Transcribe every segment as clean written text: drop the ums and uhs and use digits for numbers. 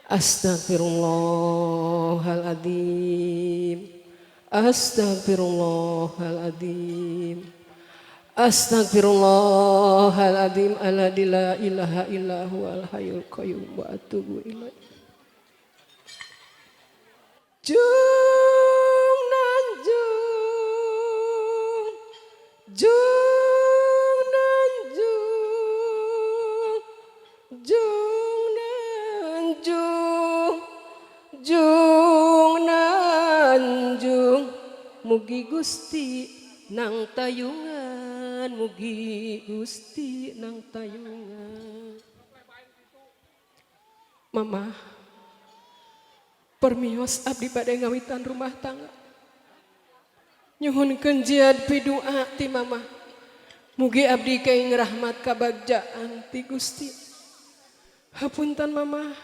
Astagfirullahaladzim. Astagfirullahaladzim. Astagfirullahaladzim. Alladzi la ilaha illa huwal hayyul qayyum wa atubu ilaih. Jung nan jung, jung nan jung, jung nan jung, jung nan jung. Mugi Gusti nang tayungan, mugi Gusti nang tayungan. Mama, permios abdi bade ngawitan rumah tangga. Nyuhunkeun jiad pidoa ti mama. Mugi abdi kaing rahmat kabagjaan ti Gusti. Hapunten mama.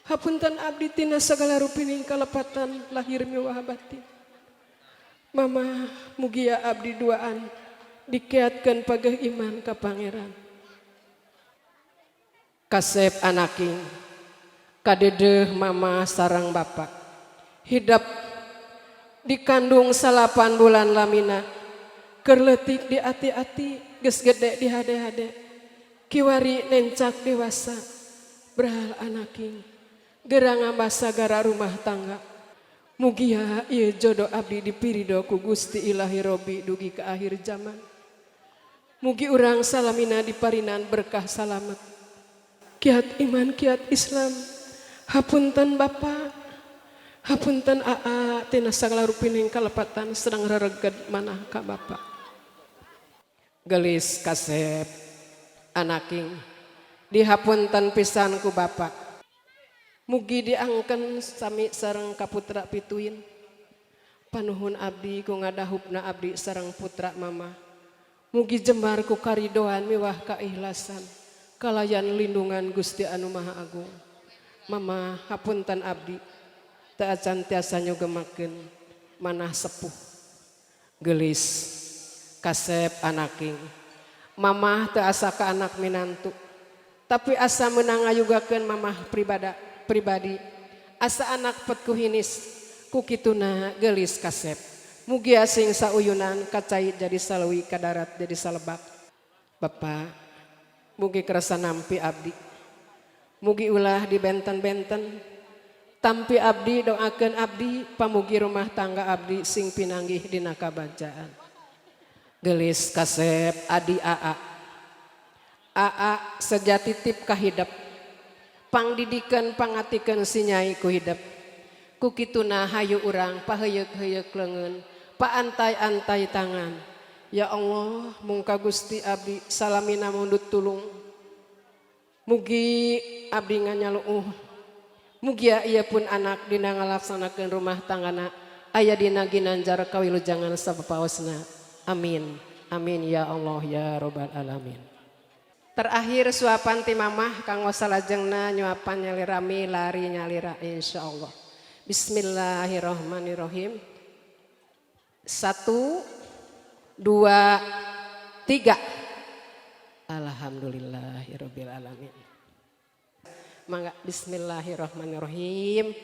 Hapunten abdi tina sagala rupining kalepatan lahir miwah batin. Mama, mugi ya abdi duaan dikeatkeun pageh iman ka Pangeran. Kasep anaking kadedeh mama sarang bapak hidap dikandung 8 bulan lamina keur leutik di ati-ati geus gede di hade-hade kiwari nencak dewasa berhal anaking gerang ngambasa gara rumah tangga. Mugia ieu jodoh abdi dipirido ku Gusti Ilahi Robi dugi ke akhir zaman. Mugi urang salamina diparinan berkah salamet. Kiat iman kiat Islam. Hapunten Bapak. Hapunten AA tina sagala rupining kalepatan sedang rereged manah ka Bapak. Gelis kasep anaking dihapunten pisan ku Bapak. Mugi diangken sami sareng kaputra pituin. Panuhun abdi ku ngadahupna abdi sareng putra mama. Mugi jembar ku karidoan miwah kaikhlasan. Kalayan lindungan Gusti anu Maha Agung. Mama hapunten abdi. Teu acan tiasa nyugemakeun manah sepuh. Gelis kasep anaking. Mama teu asa ka anak minantu. Tapi asa meunang ngayugakeun mamah pribadi asa anak petku hinis kukituna gelis kasep mugi asing sauyunan kacai jadi salwi kadarat jadi salebak. Bapak mugi kerasa nampi abdi mugi ulah di benten-benten tampi abdi doakeun abdi pamugi rumah tangga abdi sing pinanggih dina kabajaan. Gelis kasep adi AA sejati tip kahidep pangdidikan pangatikeun si nyai ku hidep ku kituna hayu urang paheyeuk-heyeuk leungeun paantai-antai tangan. Ya Allah mungka Gusti abdi salamina mundut tulung mugi abdi nganyaluuh mugi ieu pun anak dina ngalaksanakeun rumah tanggana aya dina ginanjar kawilujangan sapapaosna. Amin amin ya Allah ya rabbal alamin. Terakhir suapan ti mamah kanggo salajengna nyuapan nyalirami lari nyalira insyaallah. Bismillahirrahmanirrahim. 1 2 3. Alhamdulillahirabbil alamin. Mangga bismillahirrahmanirrahim.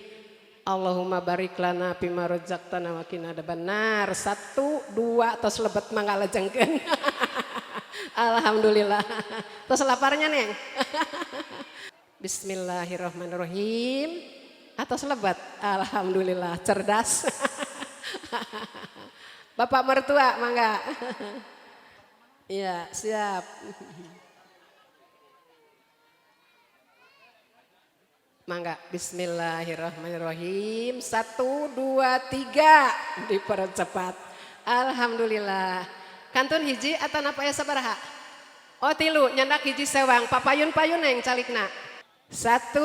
Allahumma barik lana fima razaqtana wa qina adzabannar. 1 2 tos lebet mangga lajengkeun. Alhamdulillah. Terus laparnya neng. Bismillahirrahmanirrahim. Atas lebat. Alhamdulillah cerdas. Bapak mertua mangga. Iya siap. Mangga bismillahirrahmanirrahim. 1 2 3 dipercepat. Alhamdulillah. Kantun hiji atau napa ya sabaraha? Oh 3 nyandak hiji sewang papayun-payun neng calikna. 1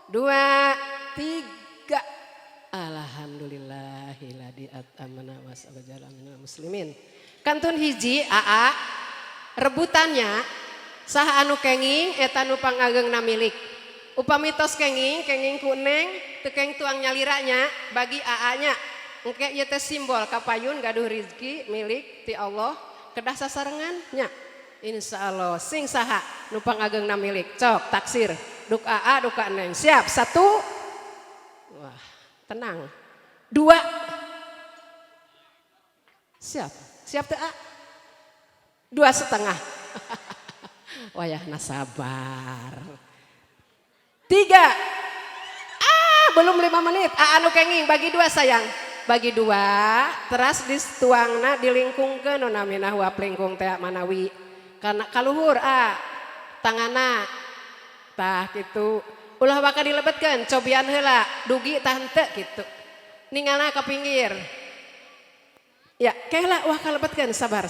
2 3. Alhamdulillahilladzi at'amana wa sabajala minal muslimin. Kantun hiji AA rebutannya saha anu kenging eta nu pangageungna milik. Upami tos kenging ku neng teu keng tuang nyaliranya bagi AA-nya. Engke ieu teh simbol kapayun gaduh rezeki milik ti Allah kedah sasarengan nya. Insyaallah sing saha nu pangageungna milik cok taksir Duk AA, duk Neng. Siap, 1. Wah, tenang. 2. Siap, siap teh A. 2,5. Wayahna sabar. 3. Belum 5 menit. Anu kenging bagi 2 sayang. Bagi 2. Teras dituangna dilingkungkeun nu namina huap lingkung teh manawi. Karena kaluhur tangana. Tah kitu. Ulah bakal dilebetkeun cobian heula dugi tah henteu kitu. Ninggalna ka pinggir. Ya, keula wah kalebetkeun sabar.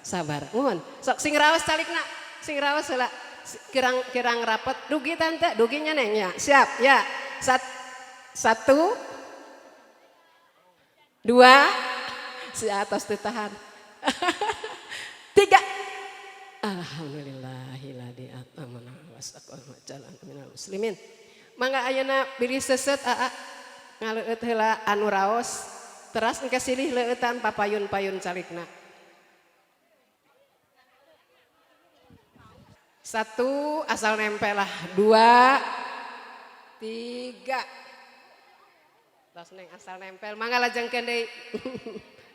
Sabar. Muhun. Sok sing raos calikna. Sing raos heula. Kirang rapet dugi tante duginya Neng ya. Siap ya. 1 2 si atas ditahan. 3. Alhamdulillahilladzi atamana wasaqana jalan minal muslimin. Mangga ayeuna biri seuseut ngaleueut heula anu raos. Teras engke silih leueutan papayun-payun calikna. 1 asal nempel lah. 2 3. Tos Neng asal nempel mangga lajengkeun deui.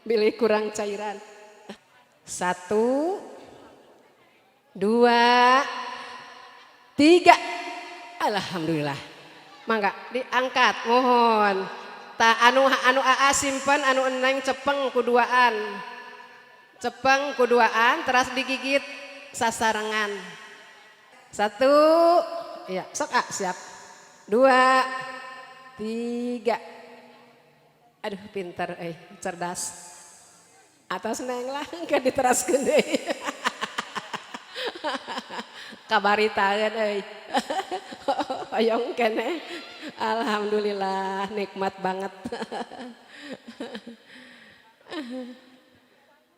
Bilih kurang cairan. 1 2 3. Alhamdulillah. Mangga diangkat mohon. Ta anu AA simpen anu Neng cepeng kuduaan. Cepeng kuduaan teras digigit sasarengan. 1. Ya, sok siap. 2 3. Aduh pinter cerdas. Atas Neng lah ke diteraskeun deui. Kabaritaeun hoyong keneh. Alhamdulillah nikmat banget.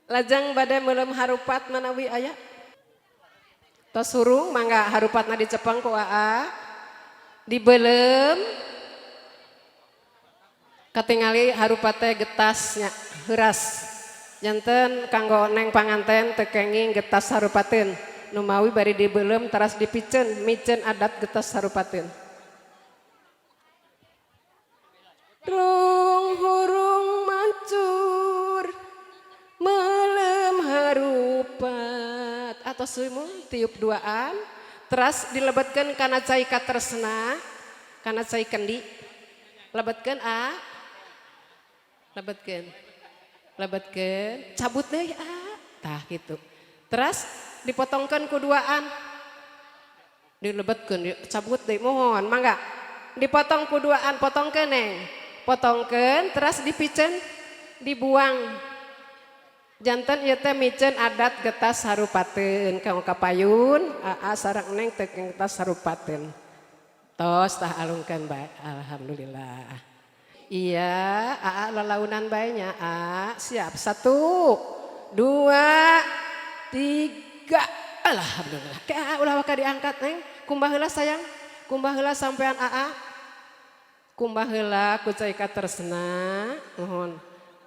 Lajeng bade meuleum harupat manawi aya. Tos surung mangga harupatna dicepeng ku AA. Dibelem katingali harupat teh getasnya heuras. Janten kanggo Neng panganten teu kenging getas harupateun. Nu mawi bari dibelem teras dipiceun miceun adat getas harupateun. Rung hurung mancur melem harupat atau seumeung tiup duaan. Teras dilebetkeun kana cai katersna, kana cai kendi. Lebetkeun lebetkeun, cabut deui tah gitu. Teras dipotongkeun kuduaan. Dilebetkeun, cabut deui mohon mangga. Dipotong kuduaan, potongkeun Neng. Potongkeun teras dipiceun, dibuang. Janten ieu teh miceun adat getas harupateun kanggo kapayun AA sareng Neng teu getas harupateun. Tos tah alungkeun bae. Alhamdulillah. Iya, AA lalaunan bae nya. Siap. 1 2 3. Alhamdulillah. Ke AA ulah waka diangkat Neng. Kumbah heula sayang. Kumbah heula sampean AA. Kumbah heula ku cai katersna. Mohon.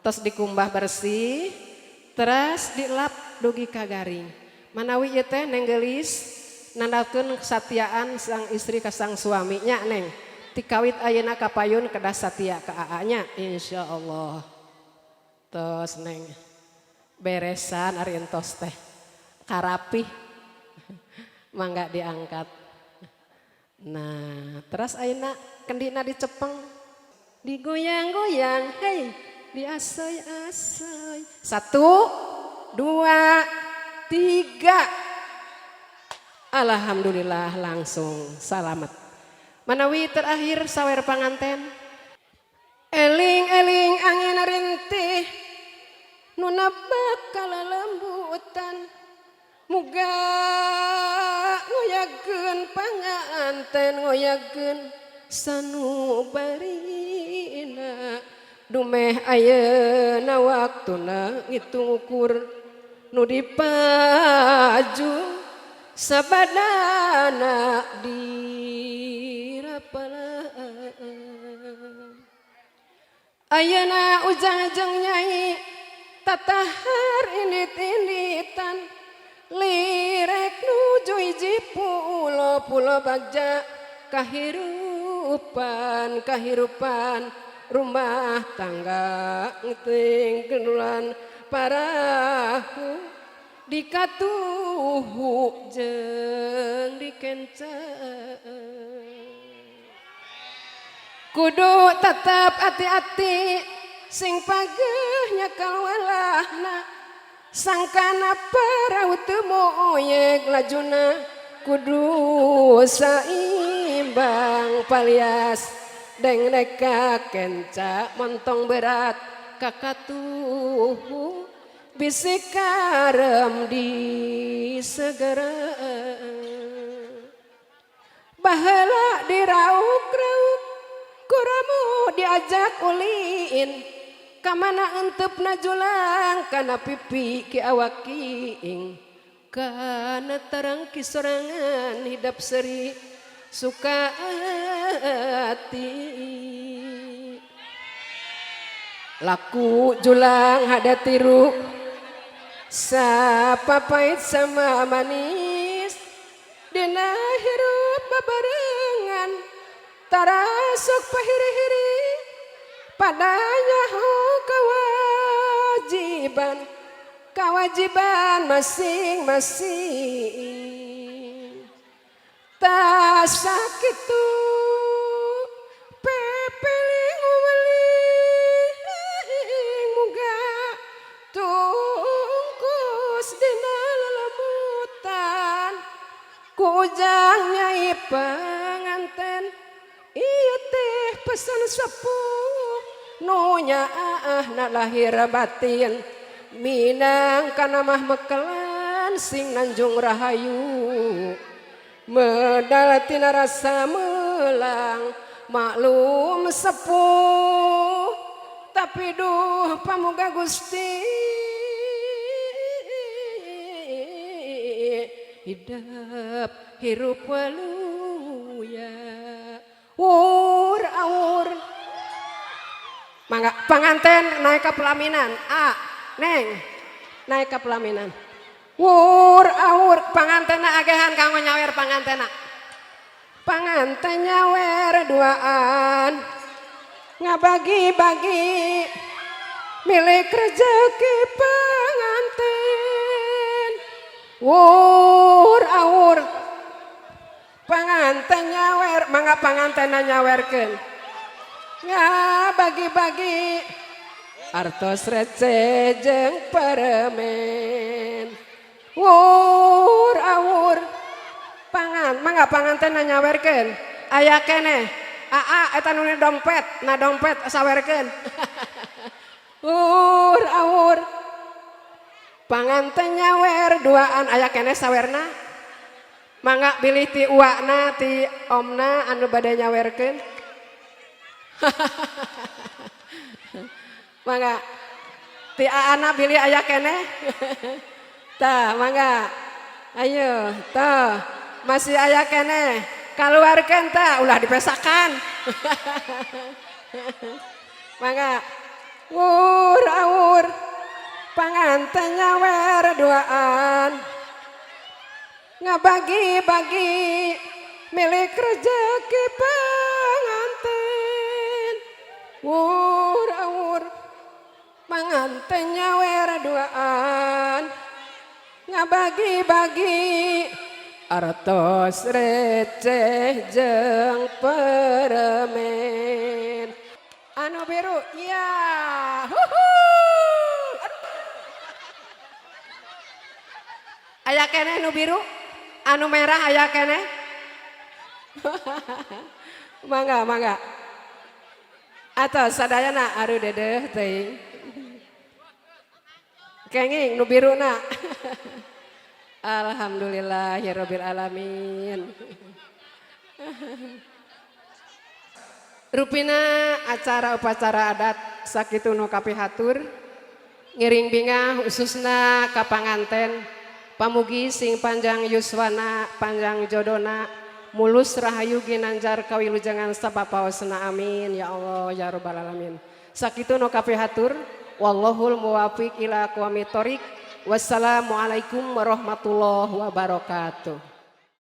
Tos dikumbah bersih. Teras dilap dugi ka garing. Manawi ieu teh Neng geulis nandakeun kesatiaan sang istri ka sang suami nya Neng. Ti kawit ayeuna kapayun kedah satia ka AA nya insyaallah. Tos Neng beresan ari entos teh karapih. Mangga diangkat. Nah, teras ayeuna kendina dicepeng. Digoyang-goyang, hei. Diasoi-asoi. 1 2 3. Alhamdulillah langsung salamet. Manawi terakhir sawer panganten. Eling-eling angin rintih nu bakal lembutan. Muga ngoyageun panganten ngoyageun sanubarina. Dumeh ayeuna waktuna ngitung ukur nu dipaju sabadana dirapalaan. Ayeuna ujang-ujang nyai tatahar init-initan lirek nuju hiji pulo bagja kahirupan rumah tangga ting kenulan parahu dikatuhu jeung dikenceng kudu tetap hati-hati sing pageh nyakal walahna sangkana perahu teu moyeg lajuna kudu saimbang palias deng neka kenca montong berat kakatuhu bisi karem di segera baheula dirauk-rauk kuramu diajak ulin kamana entepna julang kana pipi ki awak kiing kana tarang kisorangan hidap seri suka hati laku julang hada tiru sapapait sama manis dina hirup babarengan tarasuk pahiri-hiri padanya kewajiban masing-masing tak sakitu pepeling umaling muga tungkus dina lelemutan kujang nyai penganten ieu teh pesan sepuh nunya na lahir batin minang kana mah mekelan sing Nanjung Rahayu medal tina rasa melang maklum sepuh tapi duh pamuga Gusti hidup hirup waluya aur mangga panganten naik ke pelaminan neng naik ke pelaminan aur pangantena agehan kanggo nyawer panganten nyawer duaan ngabagi-bagi milik rezeki panganten aur panganten nyawer mangga pangantena nyawerkeun bagi-bagi artos receh jeung peremen aur mangga panganten nyawerkeun aya keneh eta nu dompet na dompet sawerkeun aur panganten nyawer duaan aya keneh sawerna mangga bilih ti uakna ti omna anu bade nyawerkeun mangga ti aana bilih aya keneh tah mangga ayo tah masih aya keneh kaluarkeun tah ulah dipesakan mangga aur panganten nyawer duaan ngabagi-bagi milik rezeki panganten aur panganten nyawer duaan ngabagi-bagi artos receh jeung peremen anu biru ya aya keneh nu biru anu merah aya keneh mangga atos sadayana aru dedeh teuing kenging nu biruna alhamdulillahirabbil alamin rupina acara upacara adat sakitu nu kapihatur ngiring bingah khususna ka panganten pamugi sing panjang yuswana panjang jodona mulus rahayu ginanjar kawilujengan sabapaosna amin ya Allah ya rabbal alamin sakitu nu kapihatur wallahul muwaffiq ila aqwamit thoriq Wassalamualaikum warahmatullahi wabarakatuh.